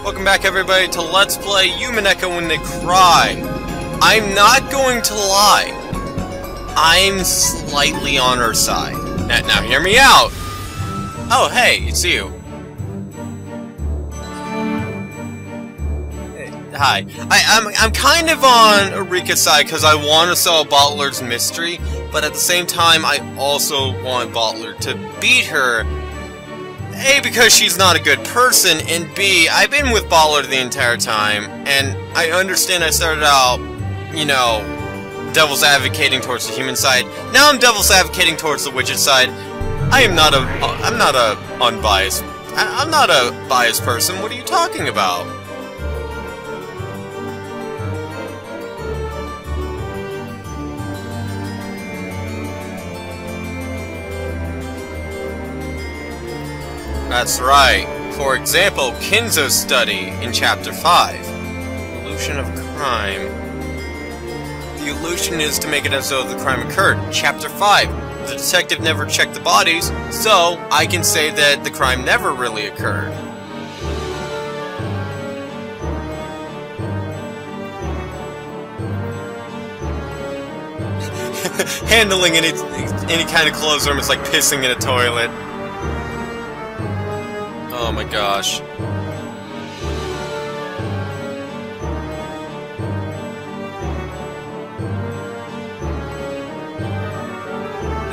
Welcome back everybody to Let's Play Umineko When They Cry. I'm not going to lie. I'm slightly on her side. Now hear me out. Oh hey, it's you. Hi. I'm kind of on Erika's side because I want to solve Bottler's mystery, but at the same time I also want Bottler to beat her. A, because she's not a good person, and B, I've been with Bottler the entire time, and I understand I started out, you know, devil's advocating towards the human side. Now I'm devil's advocating towards the Witche's side. I'm not a unbiased. I'm not a biased person. What are you talking about? That's right. For example, Kinzo's study in Chapter 5. Illusion of crime. The illusion is to make it as though the crime occurred. Chapter 5. The detective never checked the bodies, so I can say that the crime never really occurred. Handling any kind of clothes room is like pissing in a toilet. Oh my gosh.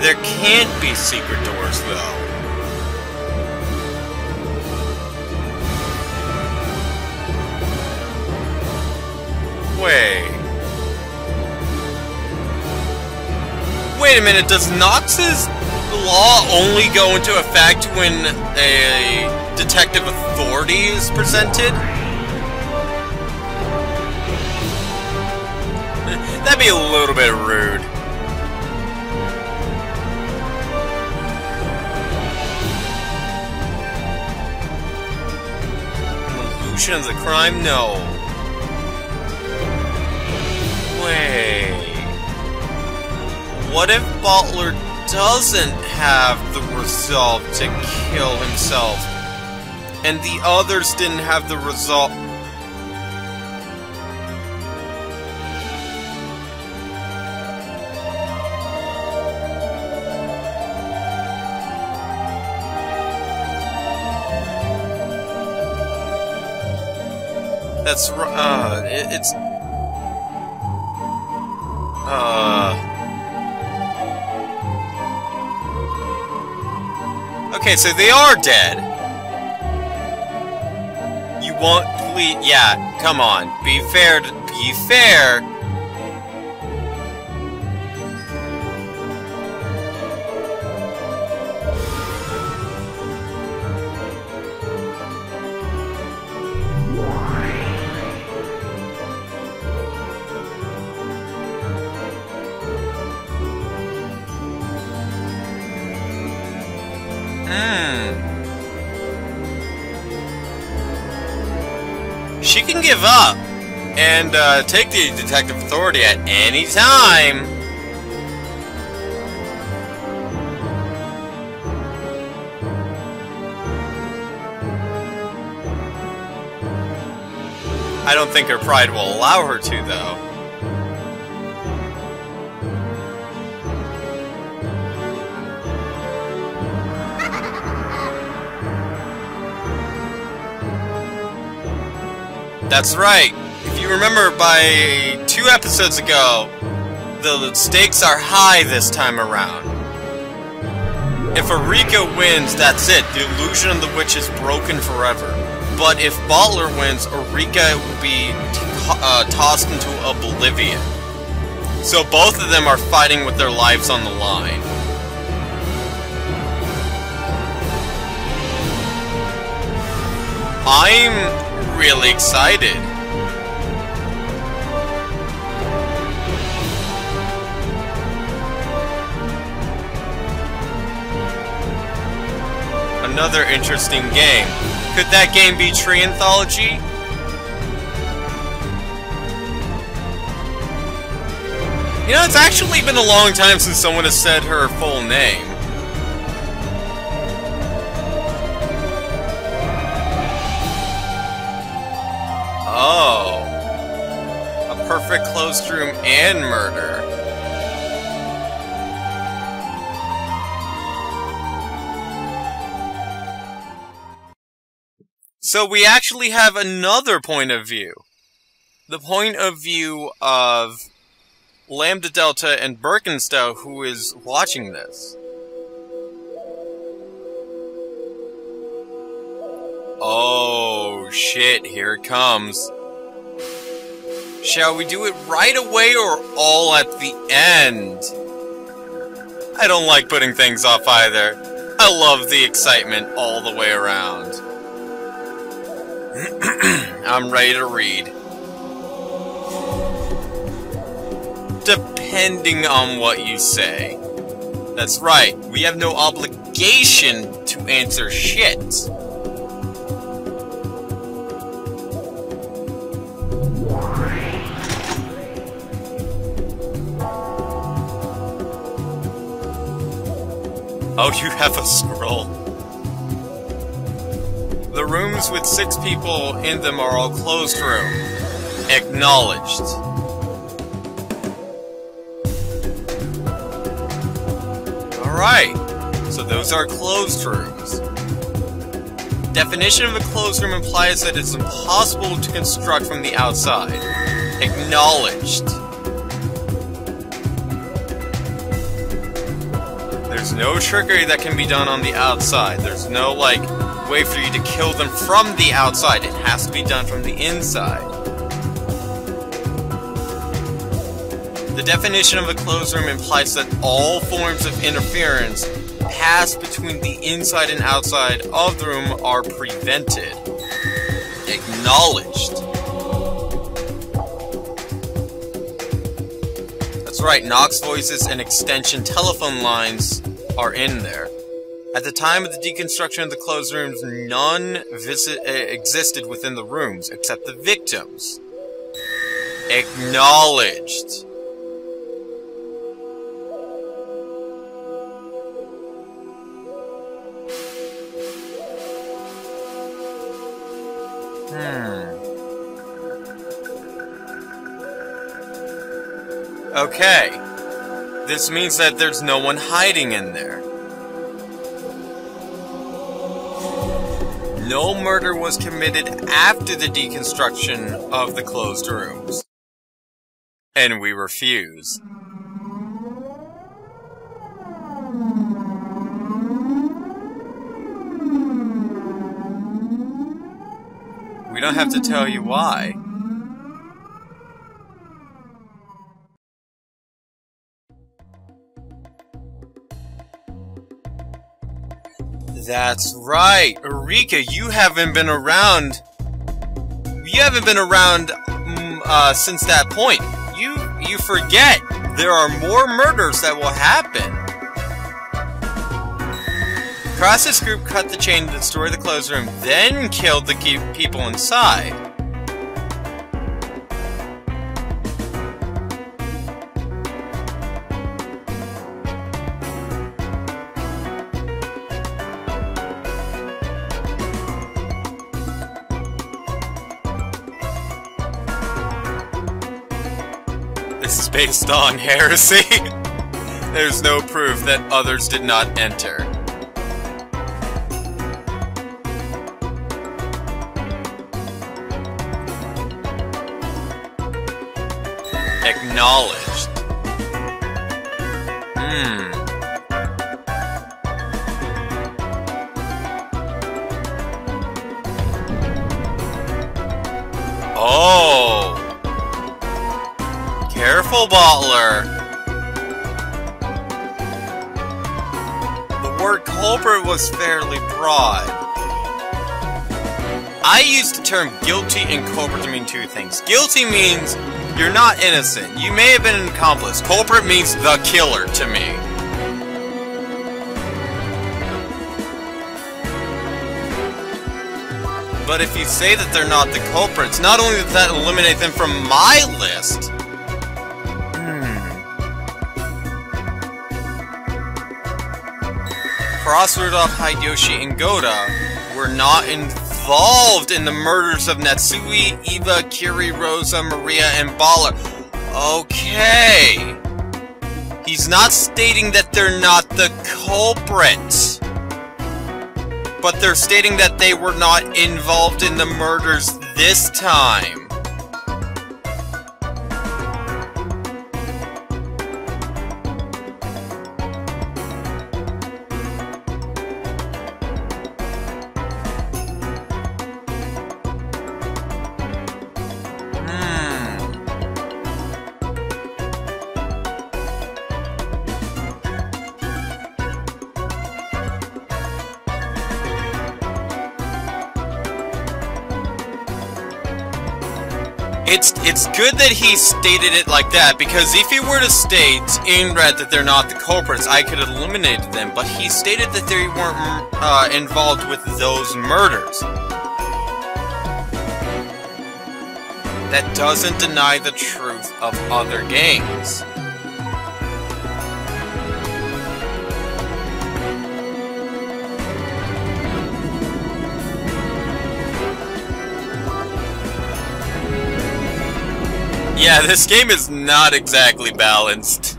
There can't be secret doors, though. Wait a minute, does Nox's law only go into effect when a detective authority is presented? That'd be a little bit rude. An illusion of the crime? No. Wait. What if Bottler doesn't have the resolve to kill himself, and the others didn't have the resolve? That's it's okay, so they are dead. You want, please, yeah, come on. Be fair. Be fair. She can give up and take the detective authority at any time. I don't think her pride will allow her to, though. That's right. If you remember, by 2 episodes ago, the stakes are high this time around. If Erika wins, that's it. The illusion of the witch is broken forever. But if Bottler wins, Erika will be tossed into oblivion. So both of them are fighting with their lives on the line. I'm really excited. Another interesting game. Could that game be Tree Anthology? You know, it's actually been a long time since someone has said her full name. perfect closed room and murder. So we actually have another point of view. The point of view of Lambda Delta and Birkenstow, who is watching this. Oh shit, here it comes. Shall we do it right away or all at the end? I don't like putting things off either. I love the excitement all the way around. I'm ready to read. Depending on what you say. That's right, we have no obligation to answer shit. Oh, you have a scroll. The rooms with 6 people in them are all closed room. Acknowledged. Alright, so those are closed rooms. Definition of a closed room implies that it's impossible to construct from the outside. Acknowledged. There's no trickery that can be done on the outside. There's no, like, way for you to kill them from the outside. It has to be done from the inside. The definition of a closed room implies that all forms of interference passed between the inside and outside of the room are prevented. Acknowledged. That's right, Knox voices and extension telephone lines are in there. At the time of the deconstruction of the closed rooms, none existed within the rooms, except the victims. Acknowledged. Okay. This means that there's no one hiding in there. No murder was committed after the deconstruction of the closed rooms. And we refuse. We don't have to tell you why. That's right, Eureka, you haven't been around. You haven't been around since that point. You forget there are more murders that will happen. Cross's group cut the chain to destroy the closed room, then killed the people inside. This is based on heresy. There's no proof that others did not enter. Acknowledged. Oh. Careful, Bottler. The word culprit was fairly broad. I use the term guilty and culprit to mean two things. Guilty means you're not innocent. You may have been an accomplice. Culprit means the killer to me. But if you say that they're not the culprits, not only does that eliminate them from my list, Cross, Rudolph, Hideyoshi, and Goda were not involved in the murders of Natsui, Eva, Kiri, Rosa, Maria, and Bala. Okay. He's not stating that they're not the culprits, but they're stating that they were not involved in the murders this time. It's good that he stated it like that, because if he were to state in red that they're not the culprits, I could have eliminated them, but he stated that they weren't involved with those murders. That doesn't deny the truth of other games. Yeah, this game is not exactly balanced.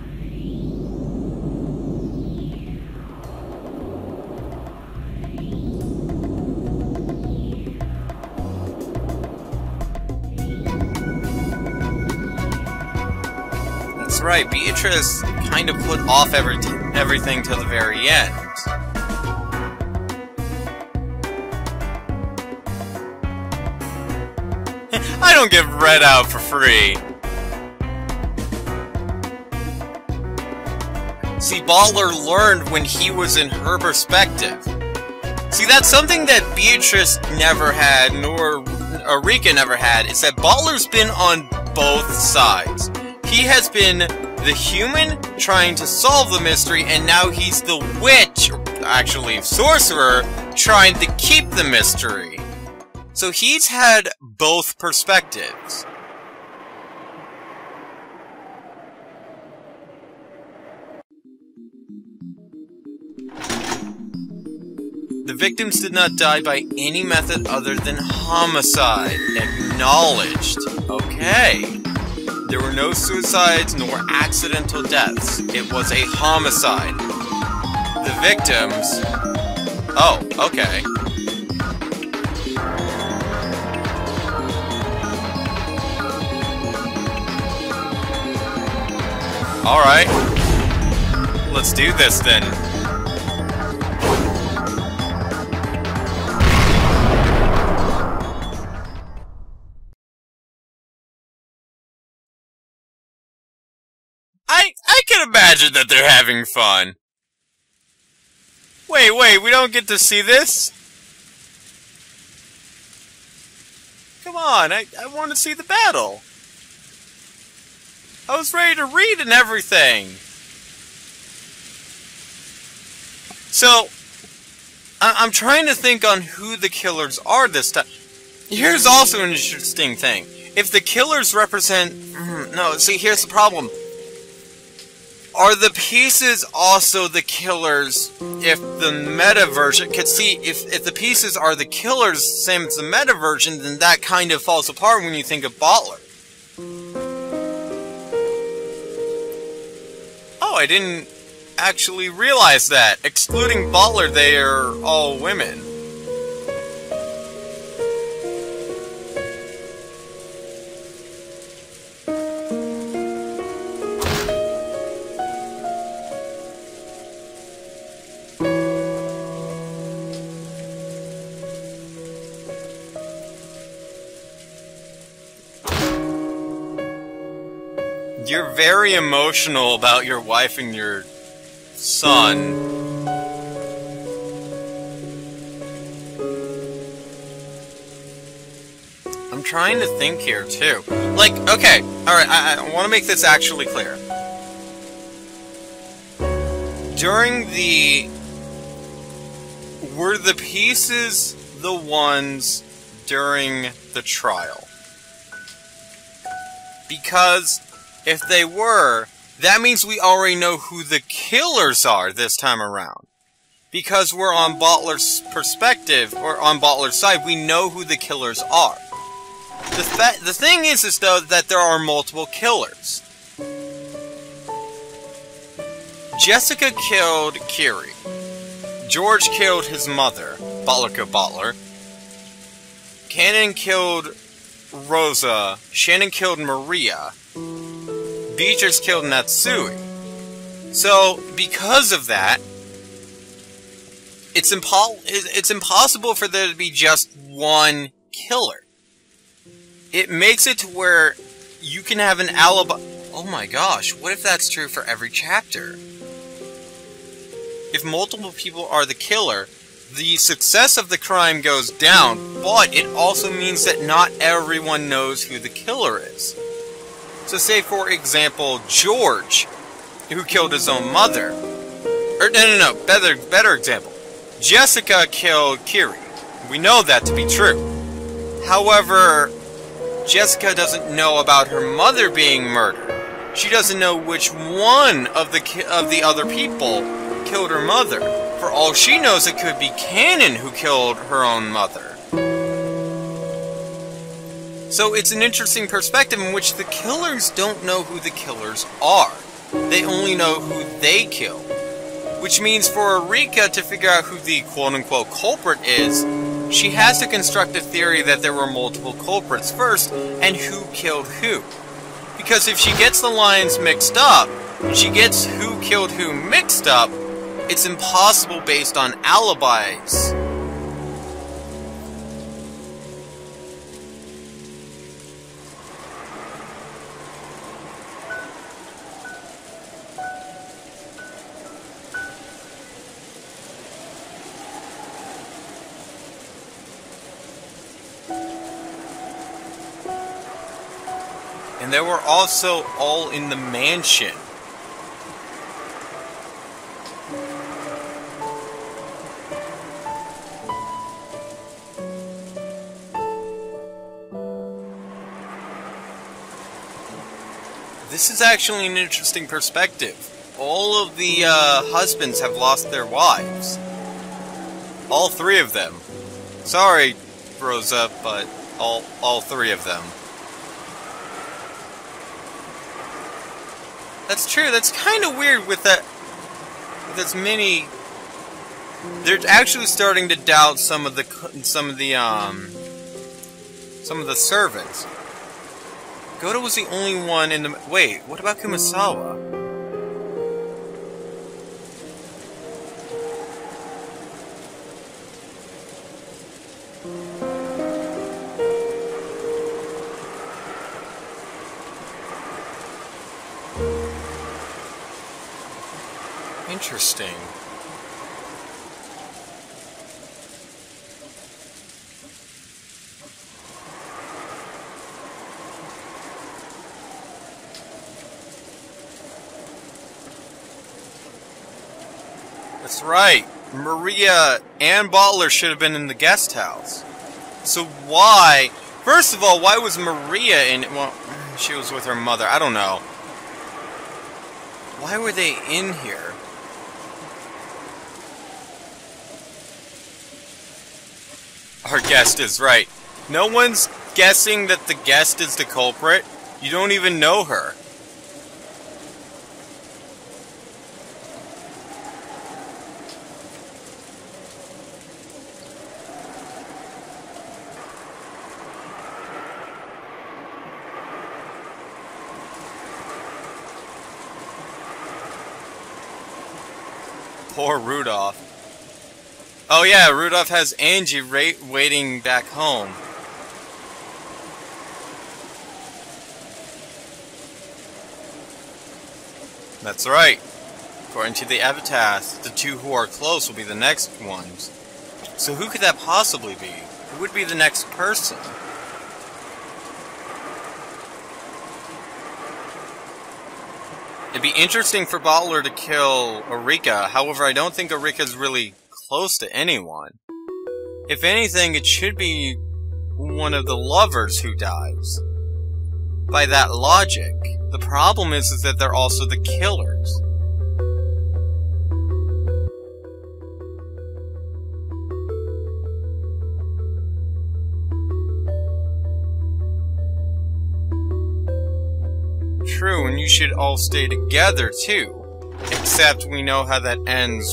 That's right, Beatrice kind of put off everything till the very end. I don't give Red out for free. See, Butler learned when he was in her perspective. See, that's something that Beatrice never had, nor Eureka never had, is that Butler's been on both sides. He has been the human trying to solve the mystery, and now he's the witch, or actually sorcerer, trying to keep the mystery. So he's had both perspectives. The victims did not die by any method other than homicide. Acknowledged. Okay. There were no suicides nor accidental deaths. It was a homicide. The victims... Oh, okay. Alright. Let's do this then. I can imagine that they're having fun. Wait, we don't get to see this? Come on, I want to see the battle. I was ready to read and everything. So, I'm trying to think on who the killers are this time. Here's also an interesting thing. If the killers represent... No, see, here's the problem. Are the pieces also the killers if the meta version... Because see, if the pieces are the killers, same as the meta version, then that kind of falls apart when you think of Butler. Oh, I didn't actually realize that. Excluding Butler, they are all women. You're very emotional about your wife and your son. I'm trying to think here, too. Like, okay, alright, I want to make this actually clear. During the... Were the pieces the ones during the trial? Because... if they were, that means we already know who the killers are this time around. Because we're on Butler's perspective, or on Butler's side, we know who the killers are. The thing is though that there are multiple killers. Jessica killed Kiri. George killed his mother, Bottler. Cannon killed Rosa. Shannon killed Maria. Beatrice killed Natsui. So, because of that, it's impossible for there to be just one killer. It makes it to where you can have an alibi. Oh my gosh, what if that's true for every chapter? If multiple people are the killer, the success of the crime goes down, but it also means that not everyone knows who the killer is. So say, for example, George, who killed his own mother. Or, no, better example. Jessica killed Kiri. We know that to be true. However, Jessica doesn't know about her mother being murdered. She doesn't know which one of the other people killed her mother. For all she knows, it could be Cannon who killed her own mother. So it's an interesting perspective in which the killers don't know who the killers are. They only know who they killed. Which means for Erika to figure out who the quote-unquote culprit is, she has to construct a theory that there were multiple culprits first, and who killed who. Because if she gets the lines mixed up, and she gets who killed who mixed up, it's impossible based on alibis. And they were also all in the mansion. This is actually an interesting perspective. All of the husbands have lost their wives. All three of them. Sorry, Rosa, but all three of them. That's true. That's kind of weird with that. With as many, they're actually starting to doubt some of the servants. Goto was the only one in the. Wait, what about Kumasawa? Interesting. That's right. Maria and Bottler should have been in the guest house. So why? First of all, why was Maria in? Well, she was with her mother. I don't know. Why were they in here? Our guest is right. No one's guessing that the guest is the culprit. You don't even know her. Poor Rudolph. Oh yeah, Rudolph has Angie waiting back home. That's right. According to the Evitas, the two who are close will be the next ones. So who could that possibly be? Who would be the next person? It'd be interesting for Bottler to kill Erika, however I don't think Erika's really close to anyone. If anything, it should be one of the lovers who dies. By that logic. The problem is that they're also the killers. True, and you should all stay together, too. Except we know how that ends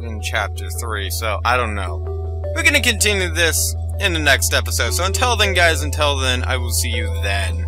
in Chapter 3, so I don't know. We're gonna continue this in the next episode, so until then, guys, I will see you then.